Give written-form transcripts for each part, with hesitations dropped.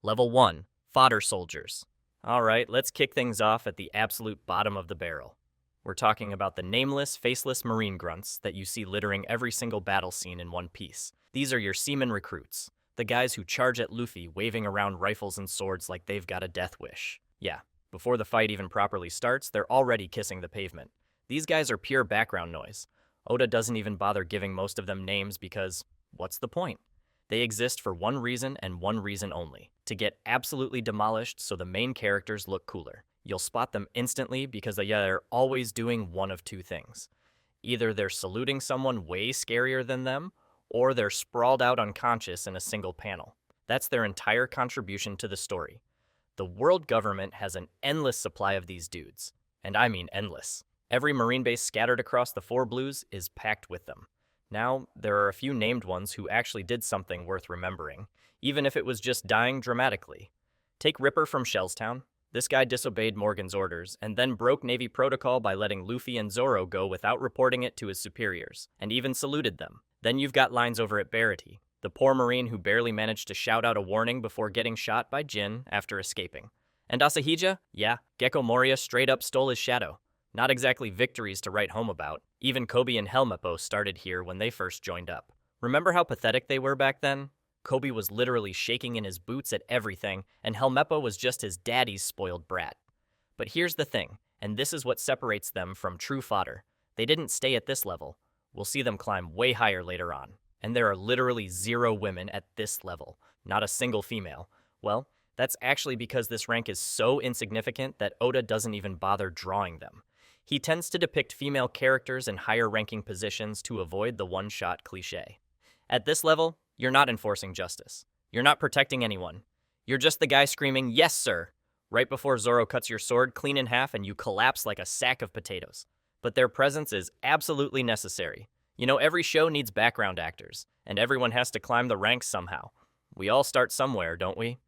Level 1, Fodder Soldiers. Alright, let's kick things off at the absolute bottom of the barrel. We're talking about the nameless, faceless marine grunts that you see littering every single battle scene in One Piece. These are your Seaman Recruits, the guys who charge at Luffy waving around rifles and swords like they've got a death wish. Yeah, before the fight even properly starts, they're already kissing the pavement. These guys are pure background noise. Oda doesn't even bother giving most of them names because, what's the point? They exist for one reason and one reason only: to get absolutely demolished so the main characters look cooler. You'll spot them instantly because they're always doing one of two things. Either they're saluting someone way scarier than them, or they're sprawled out unconscious in a single panel. That's their entire contribution to the story. The world government has an endless supply of these dudes. And I mean endless. Every marine base scattered across the Four Blues is packed with them. Now, there are a few named ones who actually did something worth remembering, even if it was just dying dramatically. Take Ripper from Shellstown. This guy disobeyed Morgan's orders, and then broke Navy protocol by letting Luffy and Zoro go without reporting it to his superiors, and even saluted them. Then you've got Lines over at Barity, the poor marine who barely managed to shout out a warning before getting shot by Jin after escaping. And Asahija? Yeah, Gecko Moria straight up stole his shadow. Not exactly victories to write home about. Even Kobe and Helmeppo started here when they first joined up. Remember how pathetic they were back then? Kobe was literally shaking in his boots at everything, and Helmeppo was just his daddy's spoiled brat. But here's the thing, and this is what separates them from true fodder. They didn't stay at this level. We'll see them climb way higher later on. And there are literally 0 women at this level, not a single female. Well, that's actually because this rank is so insignificant that Oda doesn't even bother drawing them. He tends to depict female characters in higher-ranking positions to avoid the one-shot cliché. At this level, you're not enforcing justice. You're not protecting anyone. You're just the guy screaming, "Yes, sir!" right before Zoro cuts your sword clean in half and you collapse like a sack of potatoes. But their presence is absolutely necessary. You know, every show needs background actors, and everyone has to climb the ranks somehow. We all start somewhere, don't we?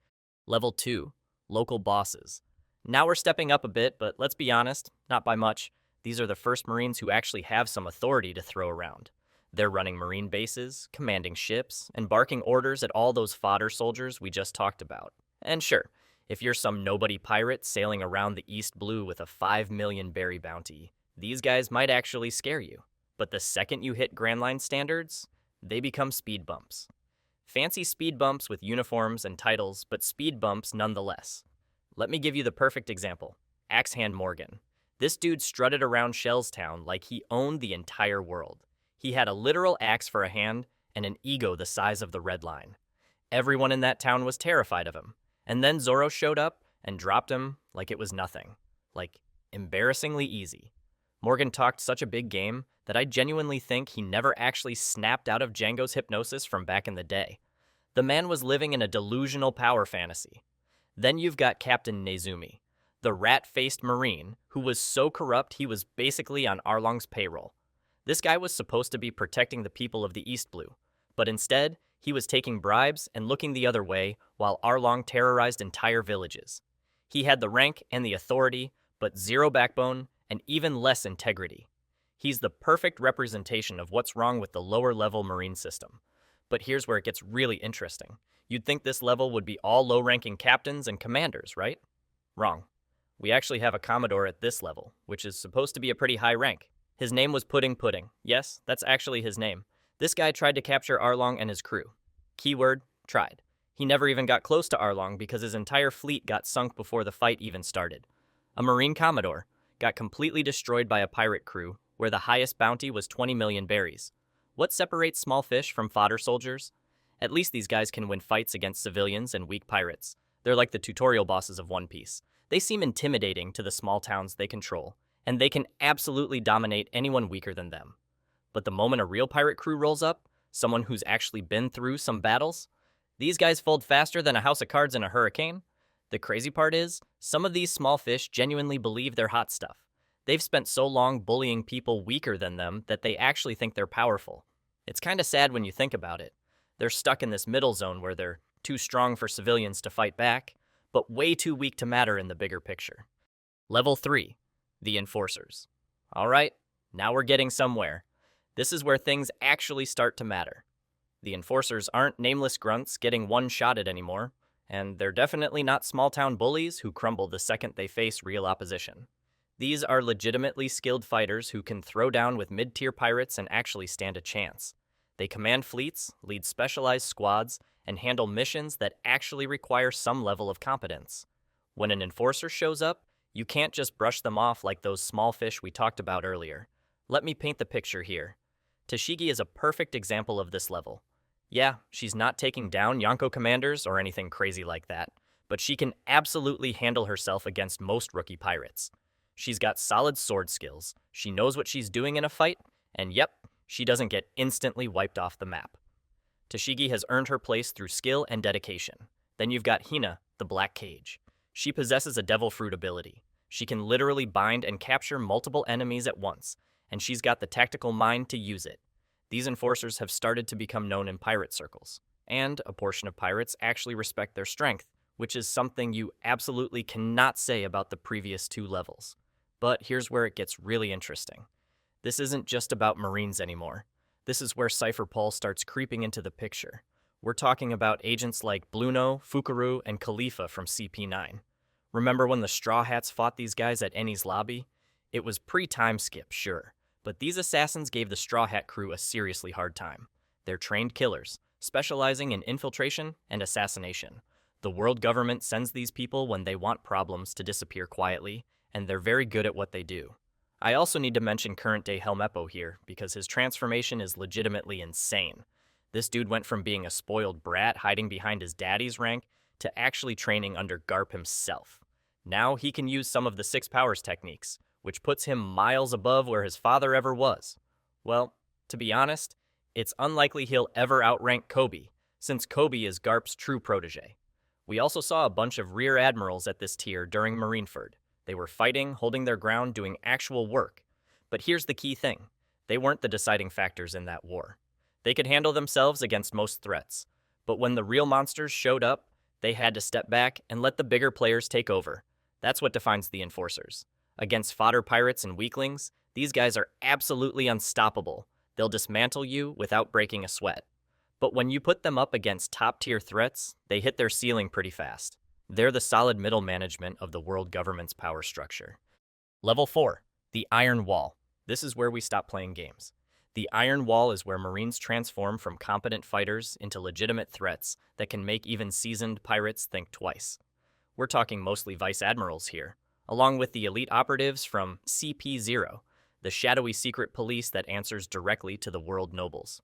Level 2, Local Bosses. Now we're stepping up a bit, but let's be honest, not by much. These are the first Marines who actually have some authority to throw around. They're running Marine bases, commanding ships, and barking orders at all those fodder soldiers we just talked about. And sure, if you're some nobody pirate sailing around the East Blue with a 5 million berry bounty, these guys might actually scare you. But the second you hit Grand Line standards, they become speed bumps. Fancy speed bumps with uniforms and titles, but speed bumps nonetheless. Let me give you the perfect example. Axehand Morgan. This dude strutted around Shellstown like he owned the entire world. He had a literal axe for a hand and an ego the size of the Red Line. Everyone in that town was terrified of him. And then Zoro showed up and dropped him like it was nothing. Like, embarrassingly easy. Morgan talked such a big game that I genuinely think he never actually snapped out of Django's hypnosis from back in the day. The man was living in a delusional power fantasy. Then you've got Captain Nezumi, the rat-faced Marine who was so corrupt he was basically on Arlong's payroll. This guy was supposed to be protecting the people of the East Blue, but instead, he was taking bribes and looking the other way while Arlong terrorized entire villages. He had the rank and the authority, but 0 backbone and even less integrity. He's the perfect representation of what's wrong with the lower-level Marine system. But here's where it gets really interesting. You'd think this level would be all low-ranking captains and commanders, right? Wrong. We actually have a Commodore at this level, which is supposed to be a pretty high rank. His name was Pudding Pudding. Yes, that's actually his name. This guy tried to capture Arlong and his crew. Keyword, tried. He never even got close to Arlong because his entire fleet got sunk before the fight even started. A Marine Commodore got completely destroyed by a pirate crew, where the highest bounty was 20 million berries. What separates small fish from fodder soldiers? At least these guys can win fights against civilians and weak pirates. They're like the tutorial bosses of One Piece. They seem intimidating to the small towns they control, and they can absolutely dominate anyone weaker than them. But the moment a real pirate crew rolls up, someone who's actually been through some battles, these guys fold faster than a house of cards in a hurricane. The crazy part is, some of these small fish genuinely believe they're hot stuff. They've spent so long bullying people weaker than them that they actually think they're powerful. It's kind of sad when you think about it. They're stuck in this middle zone where they're too strong for civilians to fight back, but way too weak to matter in the bigger picture. Level 3, the Enforcers. Alright, now we're getting somewhere. This is where things actually start to matter. The Enforcers aren't nameless grunts getting one-shotted anymore, And they're definitely not small-town bullies who crumble the second they face real opposition. These are legitimately skilled fighters who can throw down with mid-tier pirates and actually stand a chance. They command fleets, lead specialized squads, and handle missions that actually require some level of competence. When an enforcer shows up, you can't just brush them off like those small fish we talked about earlier. Let me paint the picture here. Tashigi is a perfect example of this level. Yeah, she's not taking down Yonko commanders or anything crazy like that, but she can absolutely handle herself against most rookie pirates. She's got solid sword skills, she knows what she's doing in a fight, and yep, she doesn't get instantly wiped off the map. Tashigi has earned her place through skill and dedication. Then you've got Hina, the Black Cage. She possesses a devil fruit ability. She can literally bind and capture multiple enemies at once, and she's got the tactical mind to use it. These enforcers have started to become known in pirate circles, and a portion of pirates actually respect their strength, which is something you absolutely cannot say about the previous two levels. But here's where it gets really interesting. This isn't just about Marines anymore. This is where Cypher Paul starts creeping into the picture. We're talking about agents like Bluno, Fukaru, and Khalifa from CP9. Remember when the Straw Hats fought these guys at Eni's lobby? It was pre-time skip, sure, but these assassins gave the Straw Hat crew a seriously hard time. They're trained killers, specializing in infiltration and assassination. The world government sends these people when they want problems to disappear quietly, and they're very good at what they do. I also need to mention current-day Helmeppo here, because his transformation is legitimately insane. This dude went from being a spoiled brat hiding behind his daddy's rank to actually training under Garp himself. Now he can use some of the Six Powers techniques, which puts him miles above where his father ever was. Well, to be honest, it's unlikely he'll ever outrank Kobe, since Kobe is Garp's true protege. We also saw a bunch of rear admirals at this tier during Marineford. They were fighting, holding their ground, doing actual work. But here's the key thing. They weren't the deciding factors in that war. They could handle themselves against most threats. But when the real monsters showed up, they had to step back and let the bigger players take over. That's what defines the enforcers. Against fodder pirates and weaklings, these guys are absolutely unstoppable. They'll dismantle you without breaking a sweat. But when you put them up against top-tier threats, they hit their ceiling pretty fast. They're the solid middle management of the world government's power structure. Level 4, the Iron Wall. This is where we stop playing games. The Iron Wall is where Marines transform from competent fighters into legitimate threats that can make even seasoned pirates think twice. We're talking mostly vice admirals here, along with the elite operatives from CP0, the shadowy secret police that answers directly to the world nobles.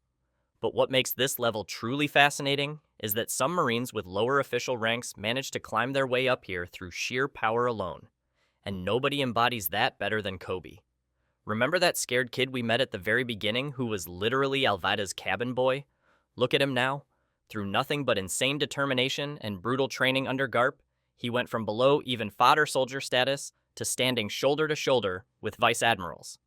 But what makes this level truly fascinating is that some Marines with lower official ranks manage to climb their way up here through sheer power alone. And nobody embodies that better than Kobe. Remember that scared kid we met at the very beginning who was literally Alvada's cabin boy? Look at him now. Through nothing but insane determination and brutal training under Garp, he went from below even fodder soldier status to standing shoulder to shoulder with vice admirals.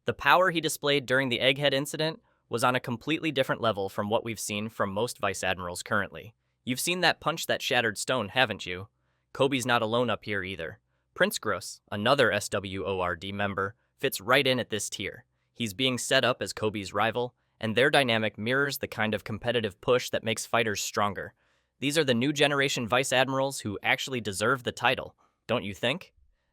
The power he displayed during the Egghead incident was on a completely different level from what we've seen from most vice admirals currently. You've seen that punch that shattered stone, haven't you? Kobe's not alone up here either. Prince Gross, another SWORD member, fits right in at this tier. He's being set up as Kobe's rival, and their dynamic mirrors the kind of competitive push that makes fighters stronger. These are the new generation vice admirals who actually deserve the title, don't you think?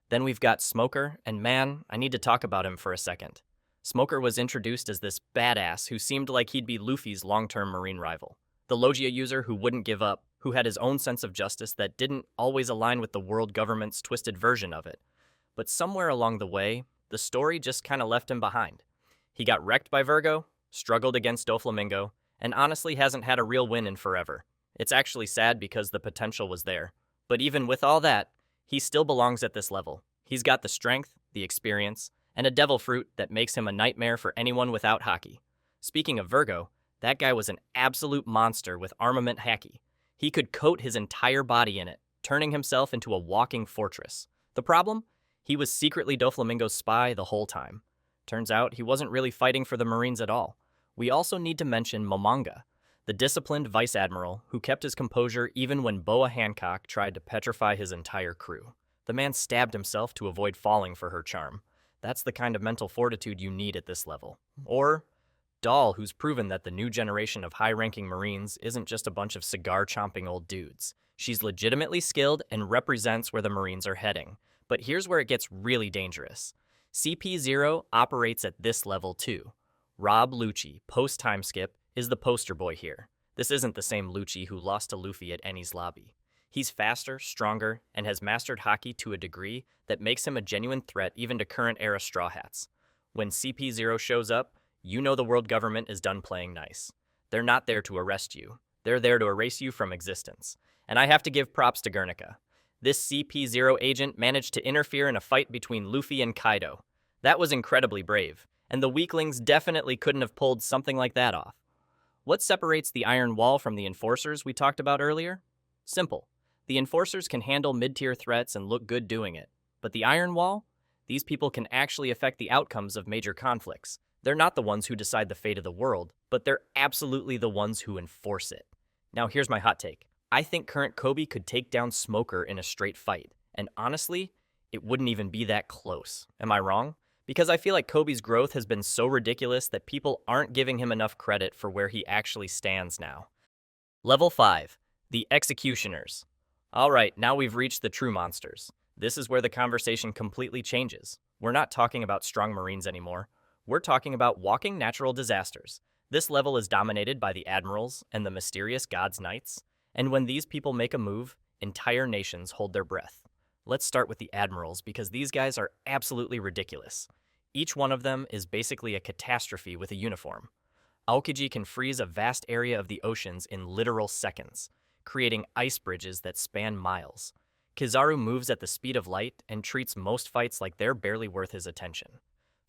Then we've got Smoker, and man, I need to talk about him for a second. Smoker was introduced as this badass who seemed like he'd be Luffy's long-term Marine rival. The Logia user who wouldn't give up, who had his own sense of justice that didn't always align with the world government's twisted version of it. But somewhere along the way, the story just kind of left him behind. He got wrecked by Virgo, struggled against Doflamingo, and honestly hasn't had a real win in forever. It's actually sad because the potential was there. But even with all that, he still belongs at this level. He's got the strength, the experience, and a devil fruit that makes him a nightmare for anyone without haki. Speaking of Virgo, that guy was an absolute monster with armament haki. He could coat his entire body in it, turning himself into a walking fortress. The problem? He was secretly Doflamingo's spy the whole time. Turns out he wasn't really fighting for the Marines at all. We also need to mention Momonga, the disciplined vice admiral who kept his composure even when Boa Hancock tried to petrify his entire crew. The man stabbed himself to avoid falling for her charm. That's the kind of mental fortitude you need at this level. Or Dahl, who's proven that the new generation of high-ranking Marines isn't just a bunch of cigar-chomping old dudes. She's legitimately skilled and represents where the Marines are heading. But here's where it gets really dangerous. CP0 operates at this level too. Rob Lucci, post-time skip, is the poster boy here. This isn't the same Lucci who lost to Luffy at Enies Lobby. He's faster, stronger, and has mastered haki to a degree that makes him a genuine threat even to current-era Straw Hats. When CP0 shows up, you know the world government is done playing nice. They're not there to arrest you. They're there to erase you from existence. And I have to give props to Guernica. This CP0 agent managed to interfere in a fight between Luffy and Kaido. That was incredibly brave, and the weaklings definitely couldn't have pulled something like that off. What separates the Iron Wall from the Enforcers we talked about earlier? Simple. The Enforcers can handle mid-tier threats and look good doing it. But the Iron Wall? These people can actually affect the outcomes of major conflicts. They're not the ones who decide the fate of the world, but they're absolutely the ones who enforce it. Now here's my hot take. I think current Kobe could take down Smoker in a straight fight, and honestly, it wouldn't even be that close. Am I wrong? Because I feel like Kobe's growth has been so ridiculous that people aren't giving him enough credit for where he actually stands now. Level 5. The Executioners. Alright, now we've reached the true monsters. This is where the conversation completely changes. We're not talking about strong Marines anymore. We're talking about walking natural disasters. This level is dominated by the Admirals and the mysterious God's Knights. And when these people make a move, entire nations hold their breath. Let's start with the Admirals because these guys are absolutely ridiculous. Each one of them is basically a catastrophe with a uniform. Aokiji can freeze a vast area of the oceans in literal seconds, creating ice bridges that span miles. Kizaru moves at the speed of light and treats most fights like they're barely worth his attention.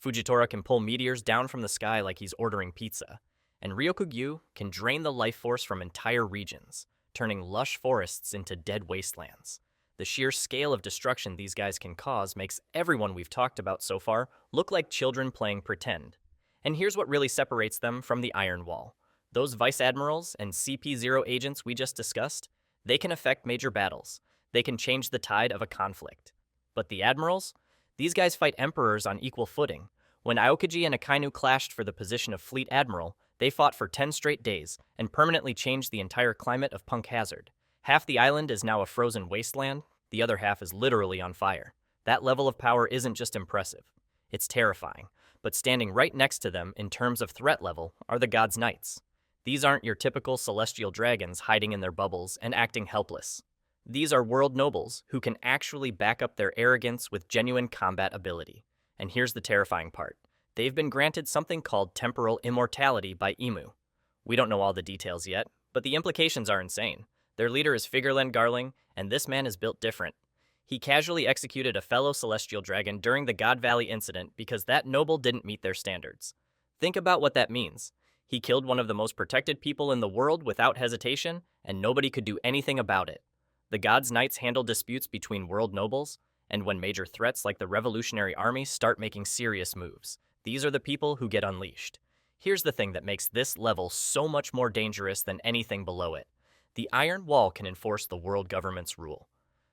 Fujitora can pull meteors down from the sky like he's ordering pizza. And Ryokugyu can drain the life force from entire regions, turning lush forests into dead wastelands. The sheer scale of destruction these guys can cause makes everyone we've talked about so far look like children playing pretend. And here's what really separates them from the Iron Wall. Those Vice Admirals and CP0 agents we just discussed, they can affect major battles. They can change the tide of a conflict. But the Admirals? These guys fight emperors on equal footing. When Aokiji and Akainu clashed for the position of Fleet Admiral, they fought for 10 straight days and permanently changed the entire climate of Punk Hazard. Half the island is now a frozen wasteland, the other half is literally on fire. That level of power isn't just impressive, it's terrifying. But standing right next to them in terms of threat level are the God's Knights. These aren't your typical celestial dragons hiding in their bubbles and acting helpless. These are world nobles who can actually back up their arrogance with genuine combat ability. And here's the terrifying part. They've been granted something called temporal immortality by Imu. We don't know all the details yet, but the implications are insane. Their leader is Figurland Garling, and this man is built different. He casually executed a fellow celestial dragon during the God Valley incident because that noble didn't meet their standards. Think about what that means. He killed one of the most protected people in the world without hesitation, and nobody could do anything about it. The God's Knights handle disputes between world nobles, and when major threats like the Revolutionary Army start making serious moves, these are the people who get unleashed. Here's the thing that makes this level so much more dangerous than anything below it. The Iron Wall can enforce the world government's rule.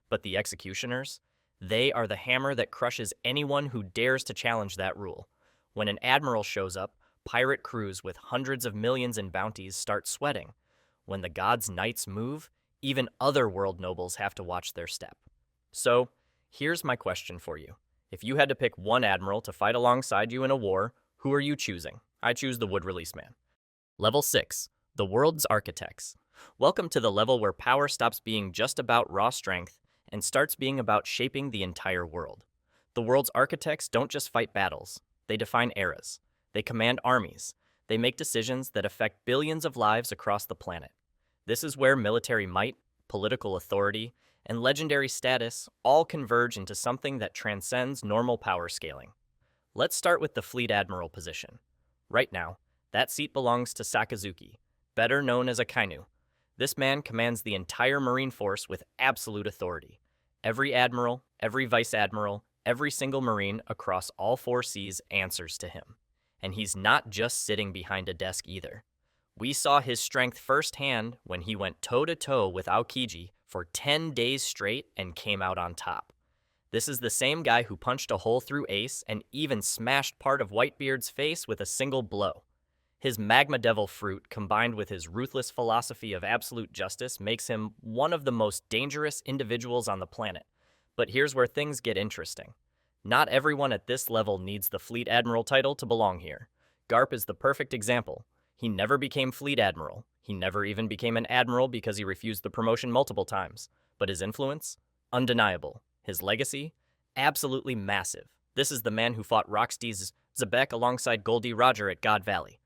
But the Executioners? They are the hammer that crushes anyone who dares to challenge that rule. When an admiral shows up, pirate crews with hundreds of millions in bounties start sweating. When the God's Knights move, even other world nobles have to watch their step. So, here's my question for you. If you had to pick one admiral to fight alongside you in a war, who are you choosing? I choose the Wood Release Man. Level 6. The World's Architects. Welcome to the level where power stops being just about raw strength and starts being about shaping the entire world. The world's architects don't just fight battles, they define eras. They command armies. They make decisions that affect billions of lives across the planet. This is where military might, political authority, and legendary status all converge into something that transcends normal power scaling. Let's start with the Fleet Admiral position. Right now, that seat belongs to Sakazuki, better known as Akainu. This man commands the entire Marine Force with absolute authority. Every admiral, every vice admiral, every single Marine across all 4 seas answers to him. And he's not just sitting behind a desk either. We saw his strength firsthand when he went toe-to-toe with Aokiji for 10 days straight and came out on top. This is the same guy who punched a hole through Ace and even smashed part of Whitebeard's face with a single blow. His magma devil fruit, combined with his ruthless philosophy of absolute justice, makes him one of the most dangerous individuals on the planet. But here's where things get interesting. Not everyone at this level needs the Fleet Admiral title to belong here. Garp is the perfect example. He never became Fleet Admiral. He never even became an Admiral because he refused the promotion multiple times. But his influence? Undeniable. His legacy? Absolutely massive. This is the man who fought Rocksteady's Zebek alongside Goldie Roger at God Valley.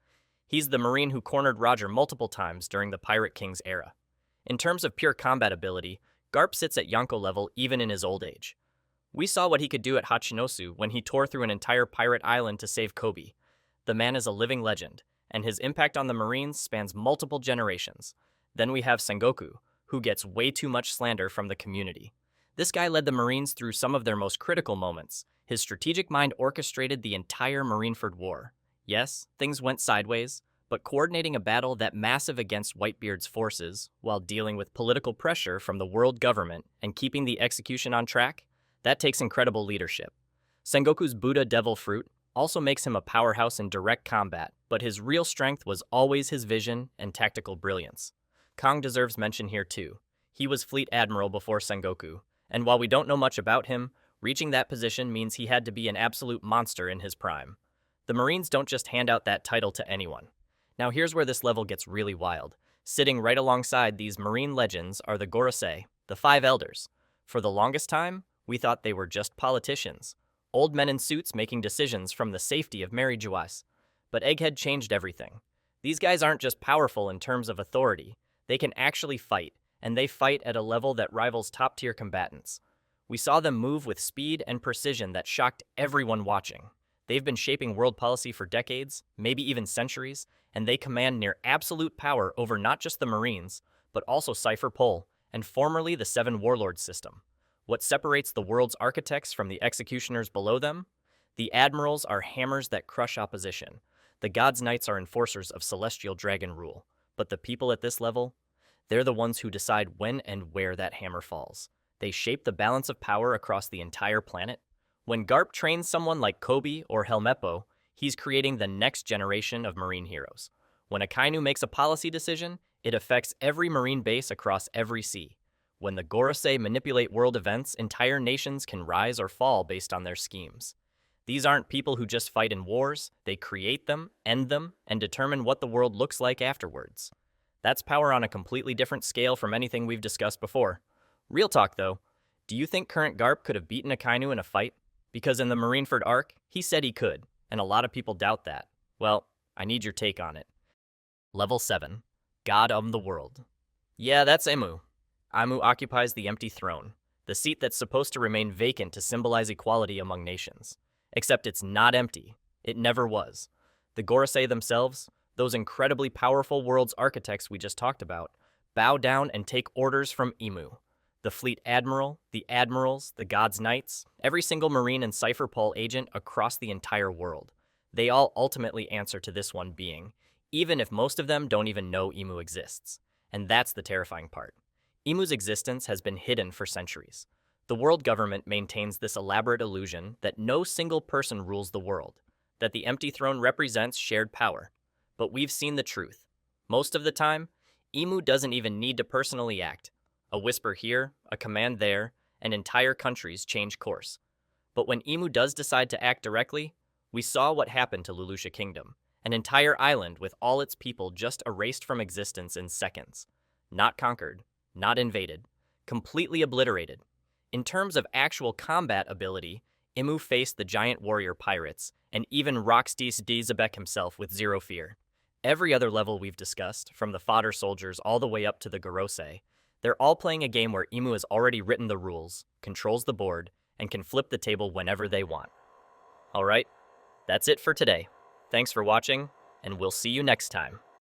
He's the Marine who cornered Roger multiple times during the Pirate King's era. In terms of pure combat ability, Garp sits at Yonko level even in his old age. We saw what he could do at Hachinosu when he tore through an entire pirate island to save Kobe. The man is a living legend, and his impact on the Marines spans multiple generations. Then we have Sengoku, who gets way too much slander from the community. This guy led the Marines through some of their most critical moments. His strategic mind orchestrated the entire Marineford War. Yes, things went sideways, but coordinating a battle that massive against Whitebeard's forces, while dealing with political pressure from the world government and keeping the execution on track, that takes incredible leadership. Sengoku's Buddha Devil Fruit also makes him a powerhouse in direct combat, but his real strength was always his vision and tactical brilliance. Kong deserves mention here too. He was Fleet Admiral before Sengoku, and while we don't know much about him, reaching that position means he had to be an absolute monster in his prime. The Marines don't just hand out that title to anyone. Now here's where this level gets really wild. Sitting right alongside these Marine legends are the Gorosei, the Five Elders. For the longest time, we thought they were just politicians, old men in suits making decisions from the safety of Mary Juas. But Egghead changed everything. These guys aren't just powerful in terms of authority, they can actually fight, and they fight at a level that rivals top-tier combatants. We saw them move with speed and precision that shocked everyone watching. They've been shaping world policy for decades, maybe even centuries, and they command near absolute power over not just the Marines, but also Cypher Pol, and formerly the Seven Warlords system. What separates the world's architects from the executioners below them? The admirals are hammers that crush opposition. The God's Knights are enforcers of celestial dragon rule. But the people at this level? They're the ones who decide when and where that hammer falls. They shape the balance of power across the entire planet. When Garp trains someone like Kobe or Helmeppo, he's creating the next generation of Marine heroes. When a Kainu makes a policy decision, it affects every Marine base across every sea. When the Gorosei manipulate world events, entire nations can rise or fall based on their schemes. These aren't people who just fight in wars, they create them, end them, and determine what the world looks like afterwards. That's power on a completely different scale from anything we've discussed before. Real talk though, do you think current Garp could have beaten a Kainu in a fight? Because in the Marineford arc, he said he could, and a lot of people doubt that. Well, I need your take on it. Level 7. God of the World. Yeah, that's Emu. Amu occupies the empty throne, the seat that's supposed to remain vacant to symbolize equality among nations. Except it's not empty. It never was. The Gorosei themselves, those incredibly powerful world's architects we just talked about, bow down and take orders from Emu. The Fleet Admiral, the Admirals, the God's Knights, every single Marine and Cypher Pol agent across the entire world. They all ultimately answer to this one being, even if most of them don't even know Emu exists. And that's the terrifying part. Emu's existence has been hidden for centuries. The world government maintains this elaborate illusion that no single person rules the world, that the empty throne represents shared power. But we've seen the truth. Most of the time, Emu doesn't even need to personally act. A whisper here, a command there, and entire countries change course. But when Emu does decide to act directly, we saw what happened to Lulusha Kingdom, an entire island with all its people just erased from existence in seconds. Not conquered, not invaded, completely obliterated. In terms of actual combat ability, Emu faced the giant warrior pirates, and even Rocksteady Zebek himself with zero fear. Every other level we've discussed, from the Fodder soldiers all the way up to the Gorosei, they're all playing a game where Emu has already written the rules, controls the board, and can flip the table whenever they want. Alright, that's it for today. Thanks for watching, and we'll see you next time.